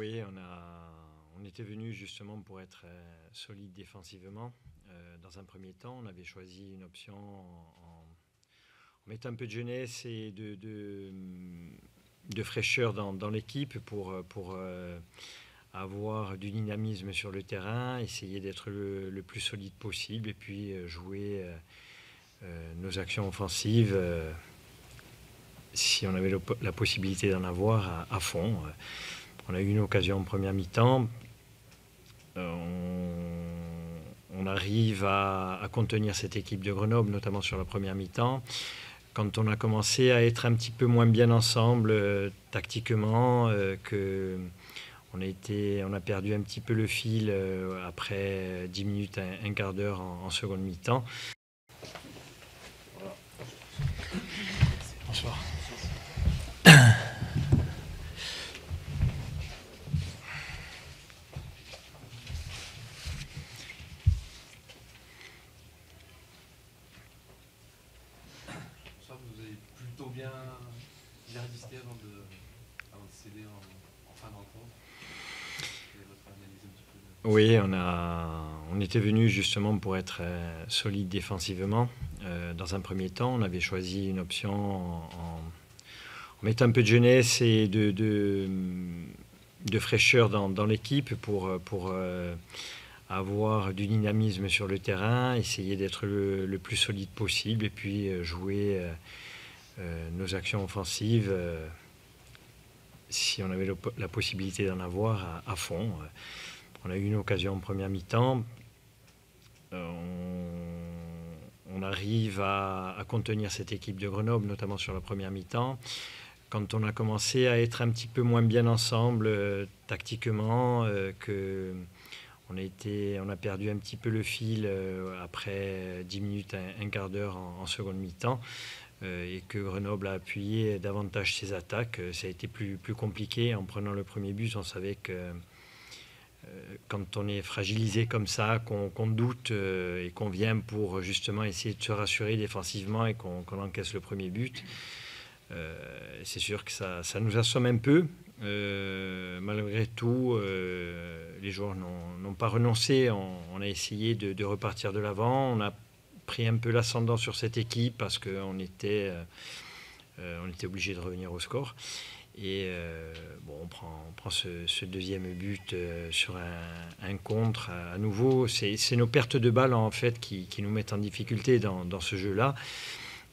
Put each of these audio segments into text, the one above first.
Oui, on était venu justement pour être solide défensivement. Dans un premier temps, on avait choisi une option en mettant un peu de jeunesse et de fraîcheur dans l'équipe pour avoir du dynamisme sur le terrain, essayer d'être le plus solide possible et puis jouer nos actions offensives si on avait la possibilité d'en avoir à fond. On a eu une occasion en première mi-temps. On arrive à contenir cette équipe de Grenoble, notamment sur la première mi-temps. Quand on a commencé à être un petit peu moins bien ensemble tactiquement, on a perdu un petit peu le fil après 10 minutes, un quart d'heure en seconde mi-temps. Bonsoir. Vous avez plutôt bien résisté avant de céder en fin de rencontre. Votre analyse un petit peu de... Oui, on était venu justement pour être solide défensivement. Dans un premier temps, on avait choisi une option en mettant un peu de jeunesse et de fraîcheur dans l'équipe pour avoir du dynamisme sur le terrain, essayer d'être le plus solide possible et puis jouer nos actions offensives si on avait la possibilité d'en avoir à fond. On a eu une occasion en première mi-temps. On arrive à contenir cette équipe de Grenoble, notamment sur la première mi-temps. Quand on a commencé à être un petit peu moins bien ensemble tactiquement, on a perdu un petit peu le fil après 10 minutes, un quart d'heure en seconde mi-temps, et que Grenoble a appuyé davantage ses attaques. Ça a été plus compliqué. En prenant le premier but, on savait que quand on est fragilisé comme ça, qu'on doute et qu'on vient pour justement essayer de se rassurer défensivement et qu'on encaisse le premier but, c'est sûr que ça nous assomme un peu. Malgré tout, les joueurs n'ont pas renoncé. On a essayé de repartir de l'avant. On a pris un peu l'ascendant sur cette équipe parce qu'on était obligé de revenir au score. Et on prend ce deuxième but sur un contre à nouveau. C'est nos pertes de balles en fait qui nous mettent en difficulté dans ce jeu-là.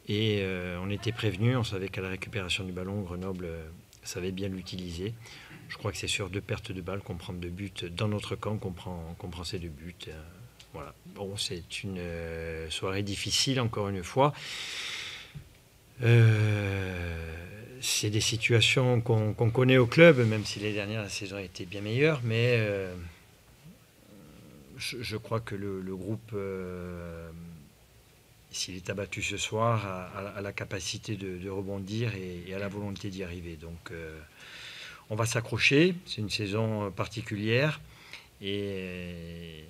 Et on était prévenus, on savait qu'à la récupération du ballon, Grenoble savait bien l'utiliser. Je crois que c'est sur 2 pertes de balles qu'on prend 2 buts dans notre camp, qu'on prend ces 2 buts. Voilà. Bon, c'est une soirée difficile, encore une fois. C'est des situations qu'on connaît au club, même si les dernières la saison a été bien meilleure, mais je crois que le groupe, s'il est abattu ce soir, a la capacité de rebondir et a la volonté d'y arriver. Donc on va s'accrocher, c'est une saison particulière et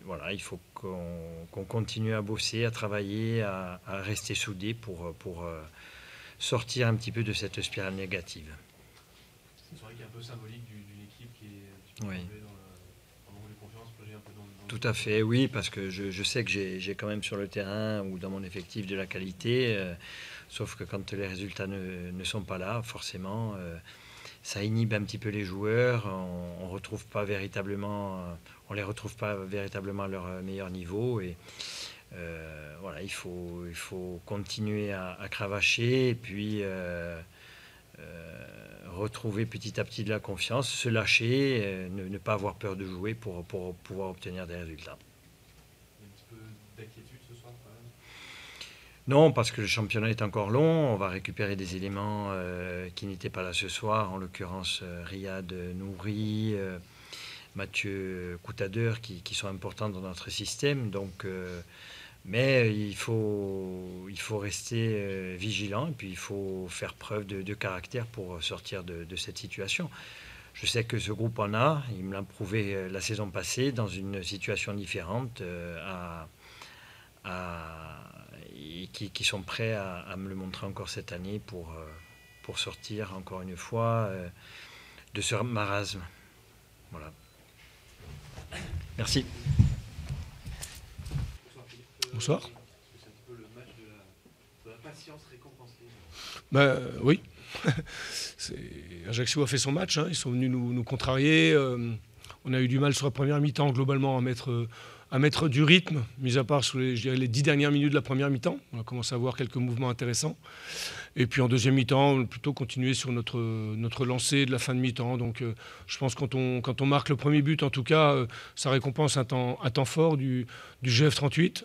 voilà, il faut qu'on continue à bosser, à travailler, à rester soudés pour sortir un petit peu de cette spirale négative. C'est une soirée qui est un peu symbolique d'une équipe qui est un petit peu tombée dans le manque de confiance, plongée un peu dans Tout à fait, oui, parce que je sais que j'ai quand même sur le terrain ou dans mon effectif de la qualité, sauf que quand les résultats ne sont pas là, forcément, ça inhibe un petit peu les joueurs, on les retrouve pas véritablement à leur meilleur niveau et voilà, il faut continuer à cravacher et puis retrouver petit à petit de la confiance, se lâcher, ne pas avoir peur de jouer pour pouvoir obtenir des résultats. Il y a un petit peu d'inquiétude ce soir quand même. Non, parce que le championnat est encore long, on va récupérer des éléments qui n'étaient pas là ce soir, en l'occurrence Riyad Nouri, Mathieu Coutadeur, qui sont importants dans notre système. Donc, mais il faut rester vigilant et puis il faut faire preuve de caractère pour sortir de cette situation. Je sais que ce groupe en a, il me l'a prouvé la saison passée dans une situation différente, et qui sont prêts à me le montrer encore cette année pour sortir encore une fois ce marasme. Voilà. Merci. Bonsoir. C'est un peu le match de la patience récompensée. Oui. Ajaccio a fait son match, hein. Ils sont venus nous contrarier. On a eu du mal sur la première mi-temps globalement à mettre du rythme, mis à part sur les 10 dernières minutes de la première mi-temps. On a commencé à voir quelques mouvements intéressants. Et puis en deuxième mi-temps, on a plutôt continué sur notre lancée de la fin de mi-temps. Donc je pense que quand on marque le premier but, en tout cas, ça récompense un temps fort du GF38.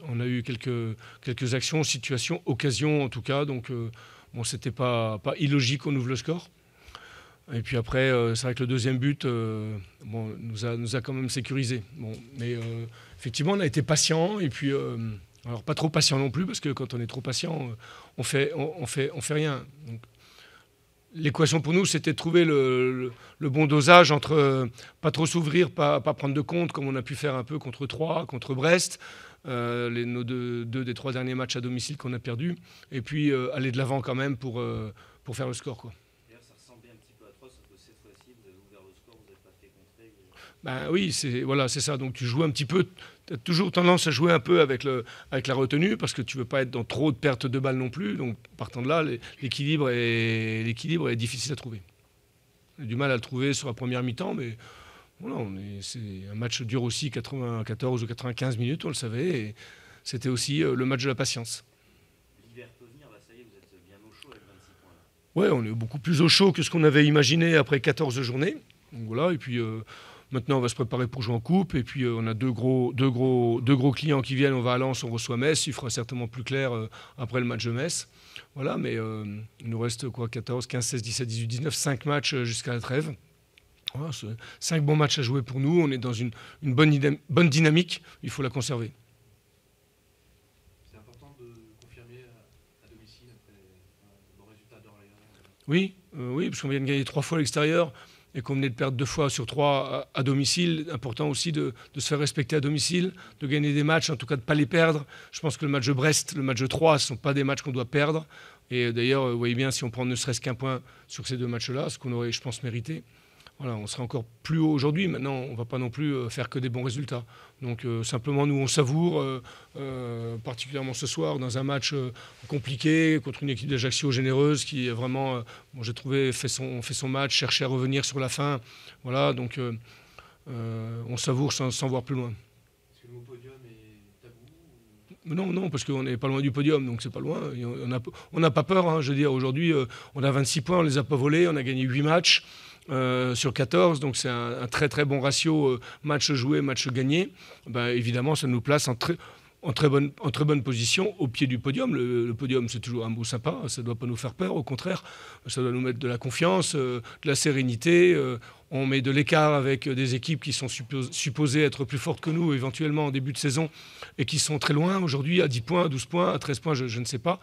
On a eu quelques actions, situations, occasions en tout cas. Donc bon, c'était pas illogique qu'on ouvre le score. Et puis après, c'est vrai que le deuxième but nous a quand même sécurisé. Bon, mais effectivement, on a été patient. Et puis, alors pas trop patient non plus, parce que quand on est trop patient, on fait rien. Donc, l'équation pour nous, c'était de trouver le bon dosage entre pas trop s'ouvrir, pas prendre de compte, comme on a pu faire un peu contre Troyes, contre Brest, nos deux des 3 derniers matchs à domicile qu'on a perdus, et puis aller de l'avant quand même pour faire le score, quoi. Ça ressemblait un petit peu à Troyes, sauf que cette fois-ci, vous avez ouvert le score, vous n'avez pas fait contrer. Ben oui, c'est ça. Donc tu joues un petit peu, tu as toujours tendance à jouer un peu avec la retenue, parce que tu ne veux pas être dans trop de pertes de balles non plus. Donc partant de là, l'équilibre est difficile à trouver. On a du mal à le trouver sur la première mi-temps, mais voilà, c'est un match dur aussi, 94 ou 95 minutes, on le savait. Et c'était aussi le match de la patience. L'hiver peut venir, là ça y est, vous êtes bien au chaud avec 26 points. Ouais, on est beaucoup plus au chaud que ce qu'on avait imaginé après 14 journées. Donc voilà, et puis maintenant on va se préparer pour jouer en coupe. Et puis on a deux gros clients qui viennent. On va à Lens, on reçoit Metz. Il fera certainement plus clair après le match de Metz. Voilà, mais il nous reste 14, 15, 16, 17, 18, 19, 5 matchs jusqu'à la trêve. Voilà, 5 bons matchs à jouer pour nous. On est dans une bonne dynamique. Il faut la conserver. C'est important de confirmer à domicile après le bon résultat d'Orléans. Oui, parce qu'on vient de gagner 3 fois à l'extérieur et qu'on venait de perdre 2 fois sur 3 à domicile. Important aussi de se faire respecter à domicile, de gagner des matchs, en tout cas de ne pas les perdre. Je pense que le match de Brest, le match de Troyes, ce ne sont pas des matchs qu'on doit perdre. Et d'ailleurs, vous voyez bien, si on prend ne serait-ce qu'un point sur ces 2 matchs-là, ce qu'on aurait, je pense, mérité, voilà, on sera encore plus haut aujourd'hui. Maintenant, on ne va pas non plus faire que des bons résultats. Donc simplement, nous, on savoure, particulièrement ce soir, dans un match compliqué, contre une équipe d'Ajaccio généreuse qui vraiment, j'ai trouvé, fait son match, cherchait à revenir sur la fin. Voilà, donc on savoure sans voir plus loin. Est-ce que le mot podium est tabou Non, parce qu'on n'est pas loin du podium, donc c'est pas loin. On n'a pas peur, hein, je veux dire. Aujourd'hui, on a 26 points, on ne les a pas volés, on a gagné 8 matchs. Sur 14, donc c'est un très très bon ratio match joué, match gagné. Ben, évidemment, ça nous place en très bonne position au pied du podium. Le podium, c'est toujours un mot sympa, ça ne doit pas nous faire peur, au contraire, ça doit nous mettre de la confiance, de la sérénité. On met de l'écart avec des équipes qui sont supposées être plus fortes que nous, éventuellement en début de saison, et qui sont très loin aujourd'hui, à 10 points, à 12 points, à 13 points, je ne sais pas.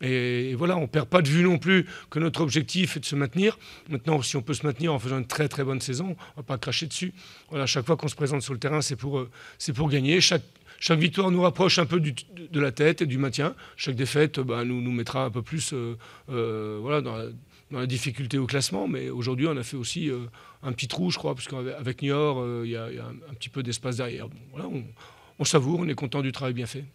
Et voilà, on ne perd pas de vue non plus que notre objectif est de se maintenir. Maintenant, si on peut se maintenir en faisant une très très bonne saison, on ne va pas cracher dessus. Voilà, chaque fois qu'on se présente sur le terrain, c'est pour gagner. Chaque victoire nous rapproche un peu de la tête et du maintien. Chaque défaite nous mettra un peu plus voilà, dans la difficulté au classement. Mais aujourd'hui, on a fait aussi un petit trou, je crois, parce qu'avec Niort, il y a un petit peu d'espace derrière. Bon, voilà, on savoure, on est content du travail bien fait.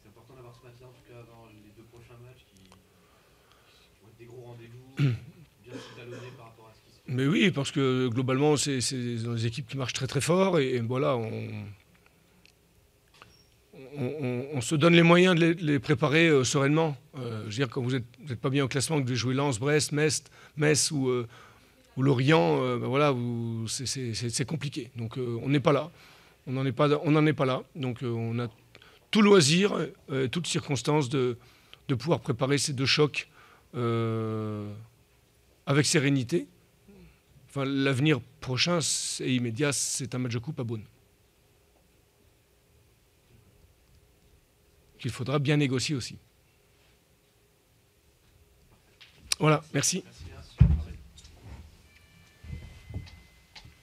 C'est important d'avoir ce match-là, en tout cas avant les 2 prochains matchs qui vont être des gros rendez-vous, bien s'étalonner par rapport à ce qui se fait. Mais oui, parce que globalement, c'est des équipes qui marchent très très fort. Et voilà, on se donne les moyens de les préparer sereinement. Je veux dire, quand vous n'êtes pas bien au classement, que vous devez jouer Lens, Brest, Metz ou Lorient, voilà, c'est compliqué. Donc on n'est pas là. On n'en est pas là. Donc on a tout loisir, toutes circonstances de pouvoir préparer ces 2 chocs avec sérénité. Enfin, l'avenir prochain et immédiat, c'est un match de coupe à Beaune, qu'il faudra bien négocier aussi. Voilà, merci.